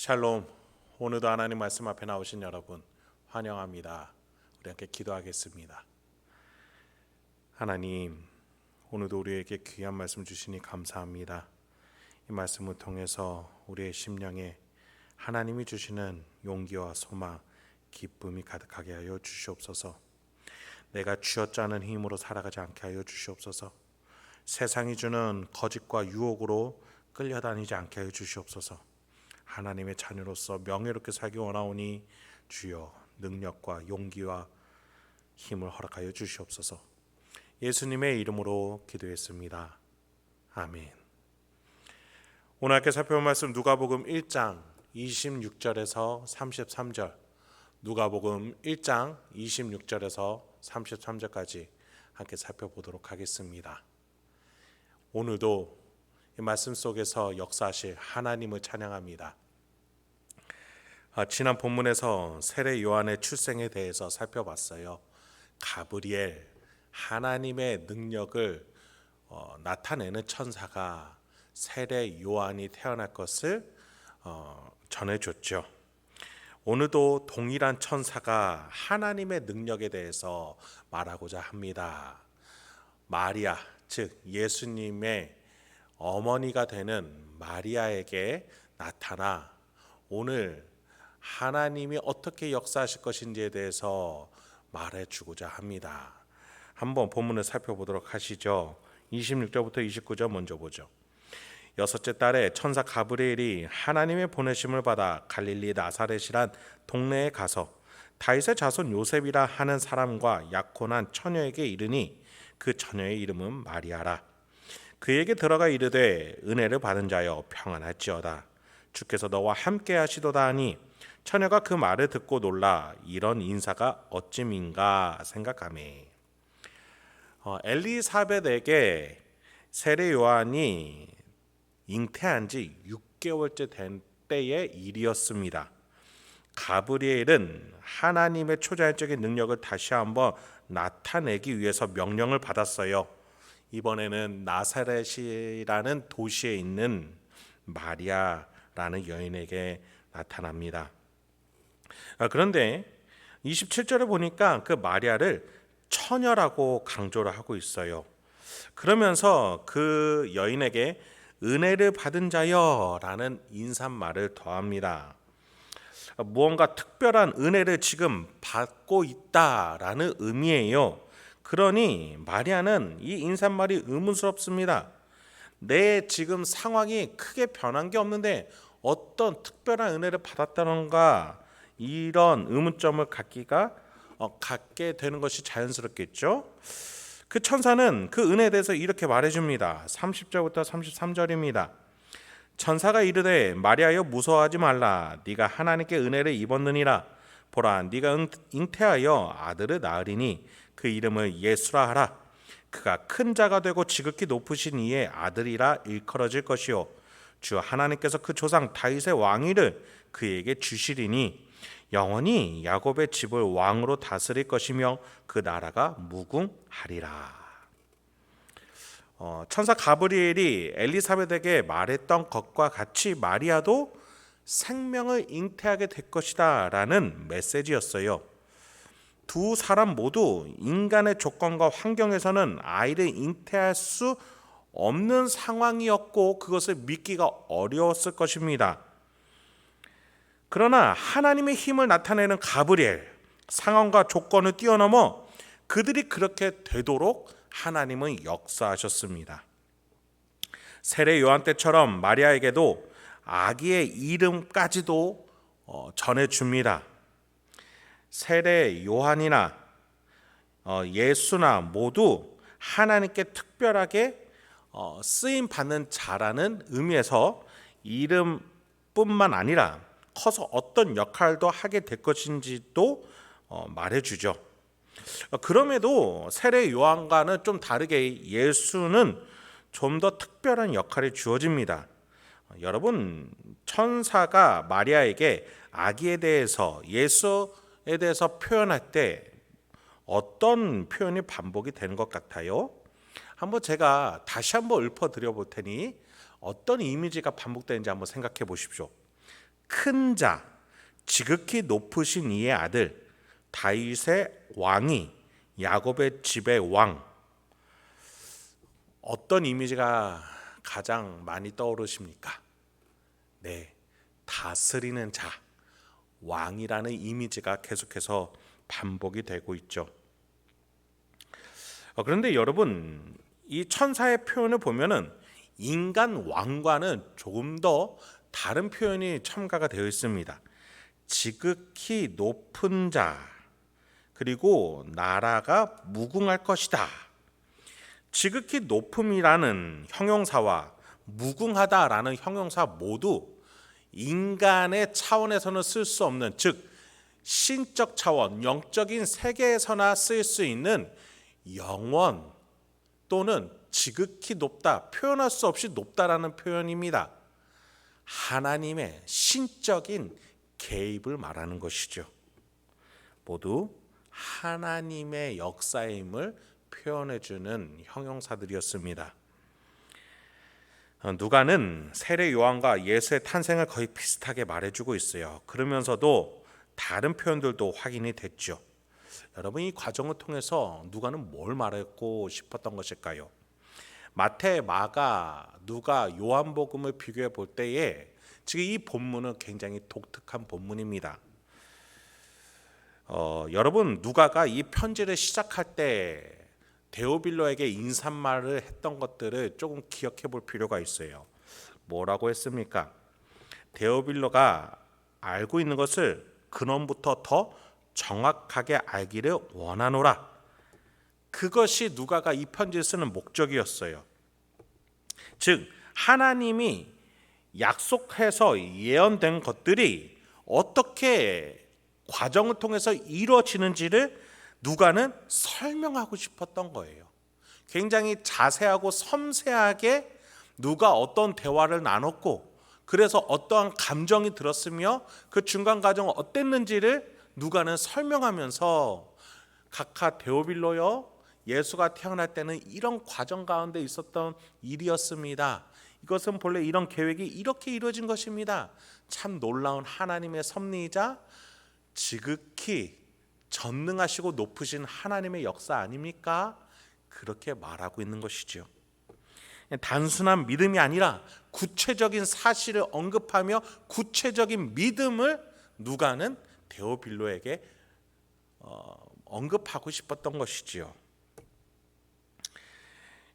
샬롬. 오늘도 하나님 말씀 앞에 나오신 여러분 환영합니다. 우리 함께 기도하겠습니다. 하나님, 오늘도 우리에게 귀한 말씀 주시니 감사합니다. 이 말씀을 통해서 우리의 심령에 하나님이 주시는 용기와 소망, 기쁨이 가득하게 하여 주시옵소서. 내가 쥐어짜는 힘으로 살아가지 않게 하여 주시옵소서. 세상이 주는 거짓과 유혹으로 끌려다니지 않게 하여 주시옵소서. 하나님의 자녀로서 명예롭게 살기 원하오니 주여 능력과 용기와 힘을 허락하여 주시옵소서. 예수님의 이름으로 기도했습니다. 아멘. 오늘 함께 살펴볼 말씀 누가복음 1장 26절에서 33절, 누가복음 1장 26절에서 33절까지 함께 살펴보도록 하겠습니다. 오늘도 이 말씀 속에서 역사하실 하나님을 찬양합니다. 지난 본문에서 세례 요한의 출생에 대해서 살펴봤어요. 가브리엘, 하나님의 능력을 나타내는 천사가 세례 요한이 태어날 것을 전해줬죠. 오늘도 동일한 천사가 하나님의 능력에 대해서 말하고자 합니다. 마리아, 즉 예수님의 어머니가 되는 마리아에게 나타나 오늘 하나님이 어떻게 역사하실 것인지에 대해서 말해주고자 합니다. 한번 본문을 살펴보도록 하시죠. 26절부터 29절 먼저 보죠. 여섯째 달에 천사 가브리엘이 하나님의 보내심을 받아 갈릴리 나사렛이란 동네에 가서 다윗의 자손 요셉이라 하는 사람과 약혼한 처녀에게 이르니 그 처녀의 이름은 마리아라. 그에게 들어가 이르되 은혜를 받은 자여 평안할지어다. 주께서 너와 함께 하시도다 하니 처녀가 그 말을 듣고 놀라 이런 인사가 어찌민가 생각하매 엘리사벳에게 세례 요한이 잉태한 지 6개월째 된 때의 일이었습니다. 가브리엘은 하나님의 초자연적인 능력을 다시 한번 나타내기 위해서 명령을 받았어요. 이번에는 나사렛이라는 도시에 있는 마리아라는 여인에게 나타납니다. 그런데 27절에 보니까 그 마리아를 처녀라고 강조를 하고 있어요. 그러면서 그 여인에게 은혜를 받은 자여라는 인사말을 더합니다. 무언가 특별한 은혜를 지금 받고 있다라는 의미예요. 그러니 마리아는 이 인사말이 의문스럽습니다. 내 지금 상황이 크게 변한 게 없는데 어떤 특별한 은혜를 받았다던가 이런 의문점을 갖게 되는 것이 자연스럽겠죠. 그 천사는 그 은혜에 대해서 이렇게 말해줍니다. 30절부터 33절입니다. 천사가 이르되 마리아여 무서워하지 말라. 네가 하나님께 은혜를 입었느니라. 보라 네가 잉태하여 아들을 낳으리니 그 이름을 예수라 하라. 그가 큰 자가 되고 지극히 높으신 이의 아들이라 일컬어질 것이요 주 하나님께서 그 조상 다윗의 왕위를 그에게 주시리니 영원히 야곱의 집을 왕으로 다스릴 것이며 그 나라가 무궁하리라. 천사 가브리엘이 엘리사벳에게 말했던 것과 같이 마리아도 생명을 잉태하게 될 것이다 라는 메시지였어요. 두 사람 모두 인간의 조건과 환경에서는 아이를 잉태할 수 없는 상황이었고 그것을 믿기가 어려웠을 것입니다. 그러나 하나님의 힘을 나타내는 가브리엘, 상황과 조건을 뛰어넘어 그들이 그렇게 되도록 하나님은 역사하셨습니다. 세례 요한 때처럼 마리아에게도 아기의 이름까지도 전해줍니다. 세례 요한이나 예수나 모두 하나님께 특별하게 쓰임 받는 자라는 의미에서 이름뿐만 아니라 커서 어떤 역할도 하게 될 것인지도 말해주죠. 그럼에도 세례 요한과는 좀 다르게 예수는 좀 더 특별한 역할이 주어집니다. 여러분, 천사가 마리아에게 아기에 대해서 예수에 대해서 표현할 때 어떤 표현이 반복이 되는 것 같아요? 한번 제가 다시 한번 읊어드려 볼 테니 어떤 이미지가 반복되는지 한번 생각해 보십시오. 큰 자, 지극히 높으신 이의 아들 다윗의 왕이 야곱의 집의 왕. 어떤 이미지가 가장 많이 떠오르십니까? 네, 다스리는 자, 왕이라는 이미지가 계속해서 반복이 되고 있죠. 그런데 여러분, 이 천사의 표현을 보면은 인간 왕과는 조금 더 다른 표현이 첨가가 되어 있습니다. 지극히 높은 자, 그리고 나라가 무궁할 것이다. 지극히 높음이라는 형용사와 무궁하다라는 형용사 모두 인간의 차원에서는 쓸 수 없는, 즉 신적 차원, 영적인 세계에서나 쓸 수 있는 영원 또는 지극히 높다, 표현할 수 없이 높다라는 표현입니다. 하나님의 신적인 개입을 말하는 것이죠. 모두 하나님의 역사임을 표현해주는 형용사들이었습니다. 누가는 세례 요한과 예수의 탄생을 거의 비슷하게 말해주고 있어요. 그러면서도 다른 표현들도 확인이 됐죠. 여러분, 이 과정을 통해서 누가는 뭘 말하고 싶었던 것일까요? 마태, 마가, 누가, 요한복음을 비교해 볼 때에 지금 이 본문은 굉장히 독특한 본문입니다. 여러분, 누가가 이 편지를 시작할 때 데오빌로에게 인사말을 했던 것들을 조금 기억해 볼 필요가 있어요. 뭐라고 했습니까? 데오빌로가 알고 있는 것을 근원부터 더 정확하게 알기를 원하노라. 그것이 누가가 이 편지를 쓰는 목적이었어요. 즉 하나님이 약속해서 예언된 것들이 어떻게 과정을 통해서 이루어지는지를 누가는 설명하고 싶었던 거예요. 굉장히 자세하고 섬세하게 누가 어떤 대화를 나눴고, 그래서 어떠한 감정이 들었으며 그 중간 과정은 어땠는지를 누가는 설명하면서 각하 데오빌로여, 예수가 태어날 때는 이런 과정 가운데 있었던 일이었습니다. 이것은 본래 이런 계획이 이렇게 이루어진 것입니다. 참 놀라운 하나님의 섭리이자 지극히 전능하시고 높으신 하나님의 역사 아닙니까? 그렇게 말하고 있는 것이죠. 단순한 믿음이 아니라 구체적인 사실을 언급하며 구체적인 믿음을 누가는 데오빌로에게 언급하고 싶었던 것이지요.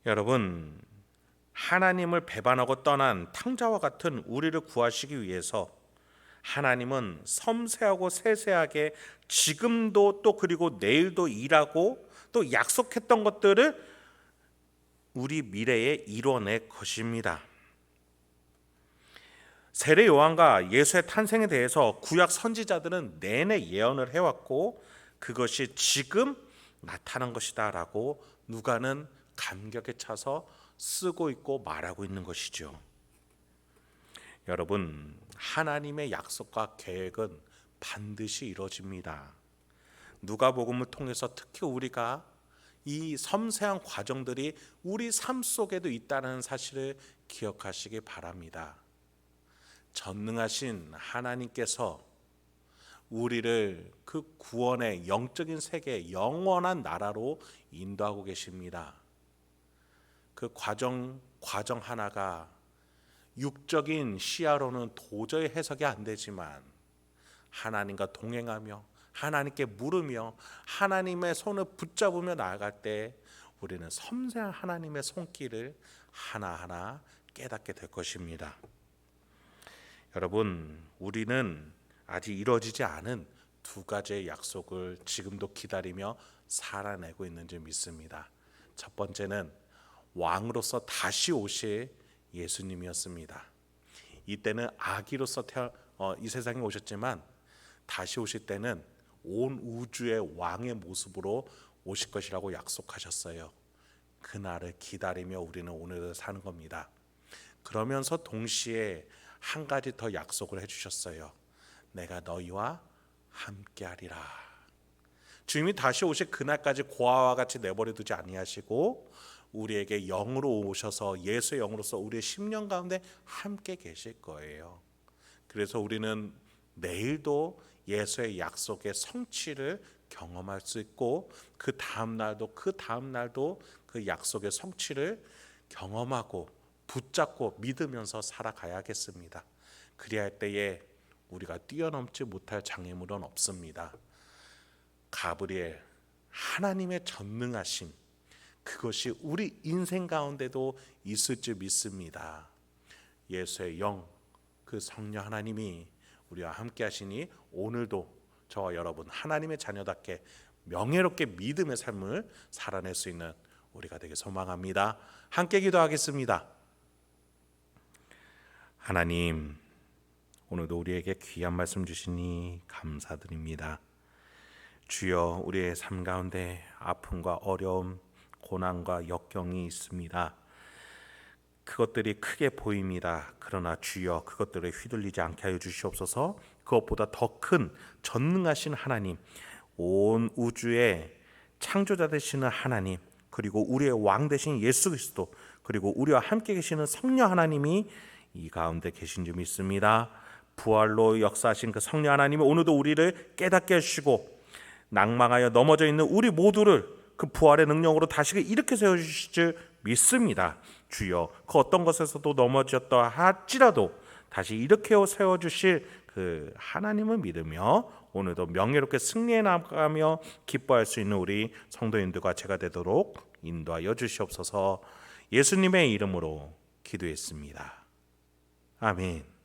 여러분, 하나님을 배반하고 떠난 탕자와 같은 우리를 구하시기 위해서 하나님은 섬세하고 세세하게 지금도 또 그리고 내일도 일하고 또 약속했던 것들을 우리 미래에 이뤄낼 것입니다. 세례 요한과 예수의 탄생에 대해서 구약 선지자들은 내내 예언을 해왔고 그것이 지금 나타난 것이다 라고 누가는 감격에 차서 쓰고 있고 말하고 있는 것이죠. 여러분, 하나님의 약속과 계획은 반드시 이루어집니다. 누가복음을 통해서 특히 우리가 이 섬세한 과정들이 우리 삶 속에도 있다는 사실을 기억하시기 바랍니다. 전능하신 하나님께서 우리를 그 구원의 영적인 세계, 영원한 나라로 인도하고 계십니다. 그 과정 하나가 육적인 시야로는 도저히 해석이 안 되지만 하나님과 동행하며 하나님께 물으며 하나님의 손을 붙잡으며 나아갈 때 우리는 섬세한 하나님의 손길을 하나하나 깨닫게 될 것입니다. 여러분, 우리는 아직 이루어지지 않은 두 가지의 약속을 지금도 기다리며 살아내고 있는 줄 믿습니다. 첫 번째는 왕으로서 다시 오실 예수님이었습니다. 이때는 아기로서 이 세상에 오셨지만 다시 오실 때는 온 우주의 왕의 모습으로 오실 것이라고 약속하셨어요. 그날을 기다리며 우리는 오늘을 사는 겁니다. 그러면서 동시에 한 가지 더 약속을 해주셨어요. 내가 너희와 함께하리라. 주님이 다시 오실 그날까지 고아와 같이 내버려 두지 아니하시고 우리에게 영으로 오셔서 예수의 영으로서 우리의 심령 가운데 함께 계실 거예요. 그래서 우리는 내일도 예수의 약속의 성취를 경험할 수 있고 그 다음 날도 그 약속의 성취를 경험하고 붙잡고 믿으면서 살아가야겠습니다. 그리할 때에 우리가 뛰어넘지 못할 장애물은 없습니다. 가브리엘, 하나님의 전능하심, 그것이 우리 인생 가운데도 있을 줄 믿습니다. 예수의 영, 그 성령 하나님이 우리와 함께 하시니 오늘도 저와 여러분 하나님의 자녀답게 명예롭게 믿음의 삶을 살아낼 수 있는 우리가 되게 소망합니다. 함께 기도하겠습니다. 하나님, 오늘도 우리에게 귀한 말씀 주시니 감사드립니다. 주여, 우리의 삶 가운데 아픔과 어려움, 고난과 역경이 있습니다. 그것들이 크게 보입니다. 그러나 주여, 그것들에 휘둘리지 않게 하여 주시옵소서. 그것보다 더 큰 전능하신 하나님, 온 우주의 창조자 되시는 하나님, 그리고 우리의 왕 되신 예수 그리스도, 그리고 우리와 함께 계시는 성령 하나님이 이 가운데 계신 줄 믿습니다. 부활로 역사하신 그 성령 하나님이 오늘도 우리를 깨닫게 해주시고 낭망하여 넘어져 있는 우리 모두를 그 부활의 능력으로 다시 일으켜 세워주실 줄 믿습니다. 주여, 그 어떤 것에서도 넘어졌다 할지라도 다시 일으켜 세워주실 그 하나님을 믿으며 오늘도 명예롭게 승리해 나가며 기뻐할 수 있는 우리 성도인들과 제가 되도록 인도하여 주시옵소서. 예수님의 이름으로 기도했습니다. 아멘.